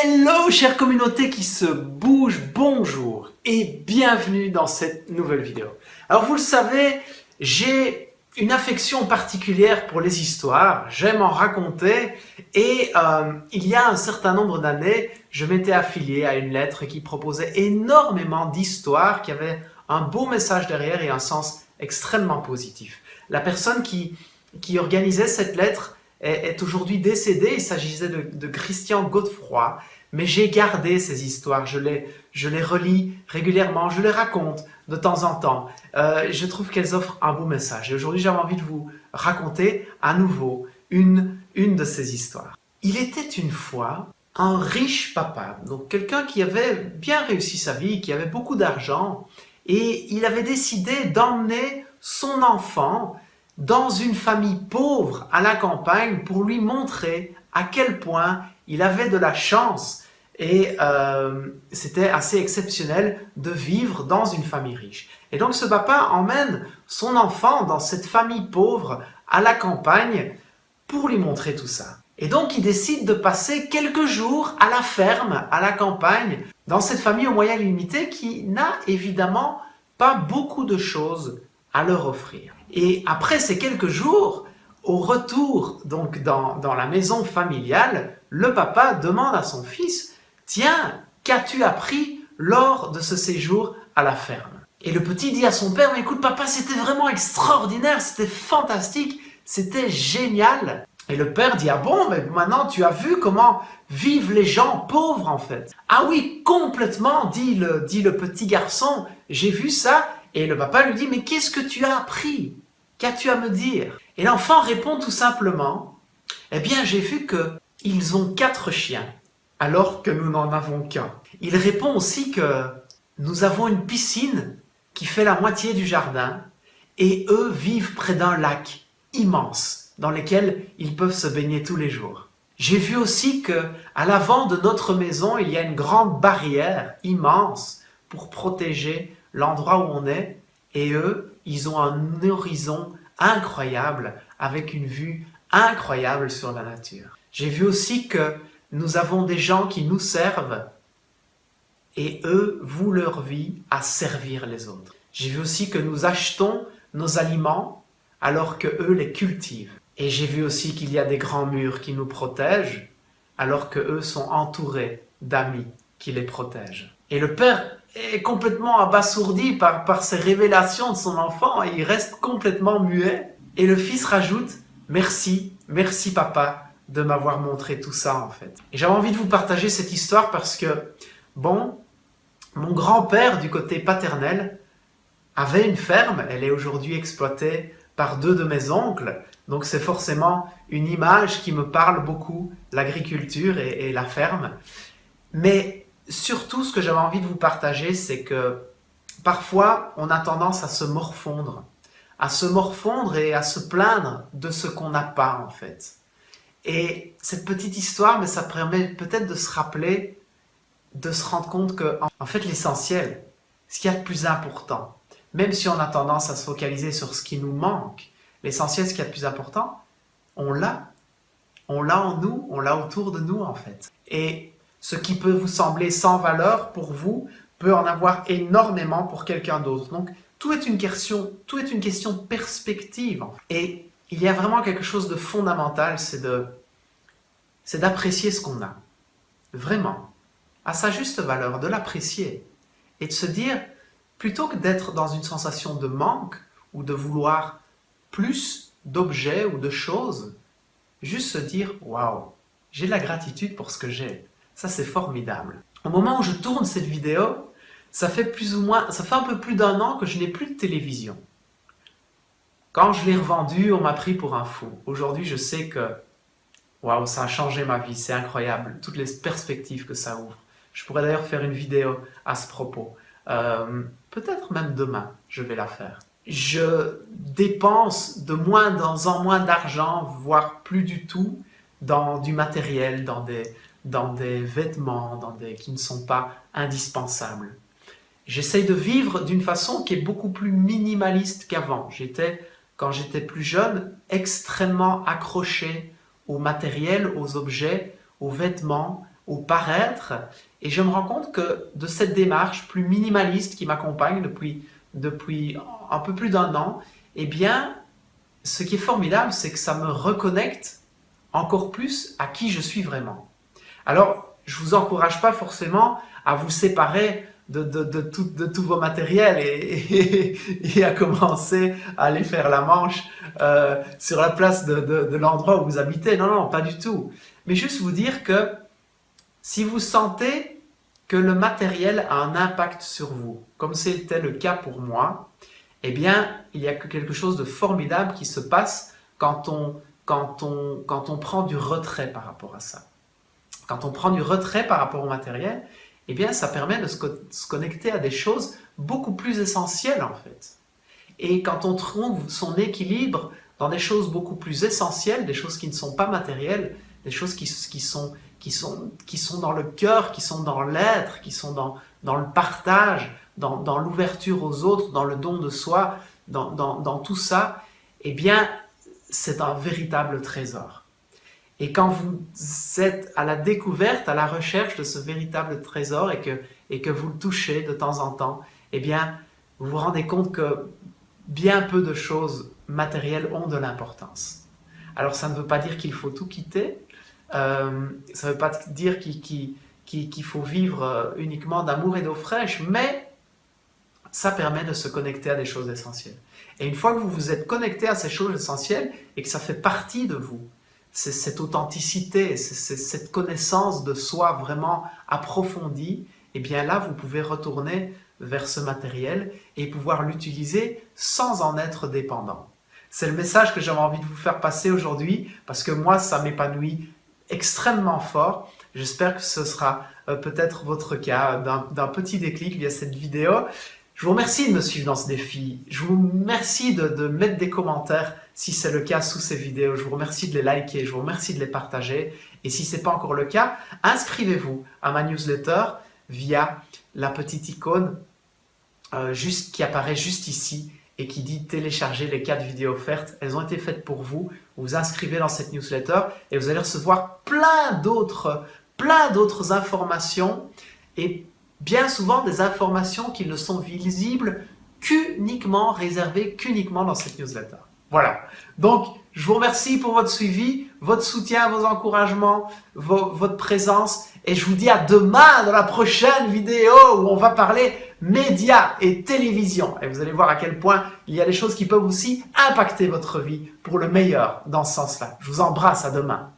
Hello chère communauté qui se bouge, bonjour et bienvenue dans cette nouvelle vidéo. Alors vous le savez, j'ai une affection particulière pour les histoires, j'aime en raconter et il y a un certain nombre d'années, je m'étais affilié à une lettre qui proposait énormément d'histoires, qui avaient un beau message derrière et un sens extrêmement positif. La personne qui organisait cette lettre est aujourd'hui décédé. Il s'agissait de Christian Godefroy, mais j'ai gardé ces histoires, je les relis régulièrement, je les raconte de temps en temps. Je trouve qu'elles offrent un beau message. Et aujourd'hui, j'avais envie de vous raconter à nouveau une de ces histoires. Il était une fois un riche papa, donc quelqu'un qui avait bien réussi sa vie, qui avait beaucoup d'argent, et il avait décidé d'emmener son enfant dans une famille pauvre à la campagne pour lui montrer à quel point il avait de la chance et c'était assez exceptionnel de vivre dans une famille riche. Et donc ce papa emmène son enfant dans cette famille pauvre à la campagne pour lui montrer tout ça. Et donc il décide de passer quelques jours à la ferme, à la campagne, dans cette famille aux moyens limités qui n'a évidemment pas beaucoup de choses à leur offrir. Et après ces quelques jours, au retour donc dans la maison familiale, le papa demande à son fils « Tiens, qu'as-tu appris lors de ce séjour à la ferme ?» Et le petit dit à son père « Mais écoute papa, c'était vraiment extraordinaire, c'était fantastique, c'était génial !» Et le père dit « Ah bon, mais maintenant tu as vu comment vivent les gens pauvres en fait ?» « Ah oui, complètement, dit le petit garçon, j'ai vu ça. » Et le papa lui dit « Mais qu'est-ce que tu as appris? Qu'as-tu à me dire ?» Et l'enfant répond tout simplement « Eh bien, j'ai vu qu'ils ont 4 chiens, alors que nous n'en avons qu'un. » Il répond aussi que nous avons une piscine qui fait la moitié du jardin, et eux vivent près d'un lac immense, dans lequel ils peuvent se baigner tous les jours. J'ai vu aussi qu'à l'avant de notre maison, il y a une grande barrière immense pour protéger l'endroit où on est, et eux, ils ont un horizon incroyable, avec une vue incroyable sur la nature. J'ai vu aussi que nous avons des gens qui nous servent, et eux vouent leur vie à servir les autres. J'ai vu aussi que nous achetons nos aliments, alors que eux les cultivent. Et j'ai vu aussi qu'il y a des grands murs qui nous protègent, alors que eux sont entourés d'amis qui les protègent. Et le père est complètement abasourdi par ces révélations de son enfant et il reste complètement muet. Et le fils rajoute « Merci, merci papa de m'avoir montré tout ça en fait. » Et j'avais envie de vous partager cette histoire parce que, bon, mon grand-père du côté paternel avait une ferme, elle est aujourd'hui exploitée par 2 de mes oncles, donc c'est forcément une image qui me parle beaucoup, l'agriculture et la ferme. Mais surtout, ce que j'avais envie de vous partager, c'est que parfois, on a tendance à se morfondre et à se plaindre de ce qu'on n'a pas en fait. Et cette petite histoire, mais ça permet peut-être de se rappeler, de se rendre compte que, en fait, l'essentiel, ce qu'il y a de plus important, même si on a tendance à se focaliser sur ce qui nous manque, l'essentiel, ce qu'il y a de plus important, on l'a. On l'a en nous, on l'a autour de nous en fait. Et ce qui peut vous sembler sans valeur pour vous, peut en avoir énormément pour quelqu'un d'autre. Donc, tout est une question de perspective. Et il y a vraiment quelque chose de fondamental, c'est d'apprécier ce qu'on a. Vraiment. À sa juste valeur, de l'apprécier. Et de se dire, plutôt que d'être dans une sensation de manque, ou de vouloir plus d'objets ou de choses, juste se dire « Waouh, j'ai de la gratitude pour ce que j'ai. » Ça, c'est formidable. Au moment où je tourne cette vidéo, ça fait un peu plus d'1 an que je n'ai plus de télévision. Quand je l'ai revendue, on m'a pris pour un fou. Aujourd'hui, je sais que waouh, ça a changé ma vie, c'est incroyable, toutes les perspectives que ça ouvre. Je pourrais d'ailleurs faire une vidéo à ce propos. Peut-être même demain, je vais la faire. Je dépense de moins en moins d'argent, voire plus du tout, dans du matériel, dans des vêtements, qui ne sont pas indispensables. J'essaye de vivre d'une façon qui est beaucoup plus minimaliste qu'avant. Quand j'étais plus jeune, extrêmement accroché au matériel, aux objets, aux vêtements, au paraître, et je me rends compte que de cette démarche plus minimaliste qui m'accompagne depuis un peu plus d'un an, eh bien, ce qui est formidable, c'est que ça me reconnecte encore plus à qui je suis vraiment. Alors, je ne vous encourage pas forcément à vous séparer de tous vos matériels et à commencer à aller faire la manche sur la place de l'endroit où vous habitez. Non, non, pas du tout. Mais juste vous dire que si vous sentez que le matériel a un impact sur vous, comme c'était le cas pour moi, eh bien, il y a quelque chose de formidable qui se passe quand on prend du retrait par rapport à ça. Quand on prend du retrait par rapport au matériel, eh bien, ça permet de se connecter à des choses beaucoup plus essentielles en fait. Et quand on trouve son équilibre dans des choses beaucoup plus essentielles, des choses qui ne sont pas matérielles, des choses qui sont dans le cœur, qui sont dans l'être, qui sont dans le partage, dans l'ouverture aux autres, dans le don de soi, dans tout ça, eh bien, c'est un véritable trésor. Et quand vous êtes à la découverte, à la recherche de ce véritable trésor et que vous le touchez de temps en temps, eh bien, vous vous rendez compte que bien peu de choses matérielles ont de l'importance. Alors, ça ne veut pas dire qu'il faut tout quitter, ça ne veut pas dire qu'il faut vivre uniquement d'amour et d'eau fraîche, mais ça permet de se connecter à des choses essentielles. Et une fois que vous vous êtes connecté à ces choses essentielles et que ça fait partie de vous, c'est cette authenticité, c'est cette connaissance de soi vraiment approfondie, et bien là, vous pouvez retourner vers ce matériel et pouvoir l'utiliser sans en être dépendant. C'est le message que j'avais envie de vous faire passer aujourd'hui, parce que moi, ça m'épanouit extrêmement fort. J'espère que ce sera peut-être votre cas, d'un petit déclic via cette vidéo. Je vous remercie de me suivre dans ce défi. Je vous remercie de mettre des commentaires si c'est le cas sous ces vidéos. Je vous remercie de les liker, je vous remercie de les partager. Et si ce n'est pas encore le cas, inscrivez-vous à ma newsletter via la petite icône qui apparaît juste ici et qui dit télécharger les 4 vidéos offertes. Elles ont été faites pour vous. Vous vous inscrivez dans cette newsletter et vous allez recevoir plein d'autres informations et bien souvent des informations qui ne sont visibles réservées qu'uniquement dans cette newsletter. Voilà. Donc, je vous remercie pour votre suivi, votre soutien, vos encouragements, votre présence. Et je vous dis à demain dans la prochaine vidéo où on va parler médias et télévision. Et vous allez voir à quel point il y a des choses qui peuvent aussi impacter votre vie pour le meilleur dans ce sens-là. Je vous embrasse, à demain.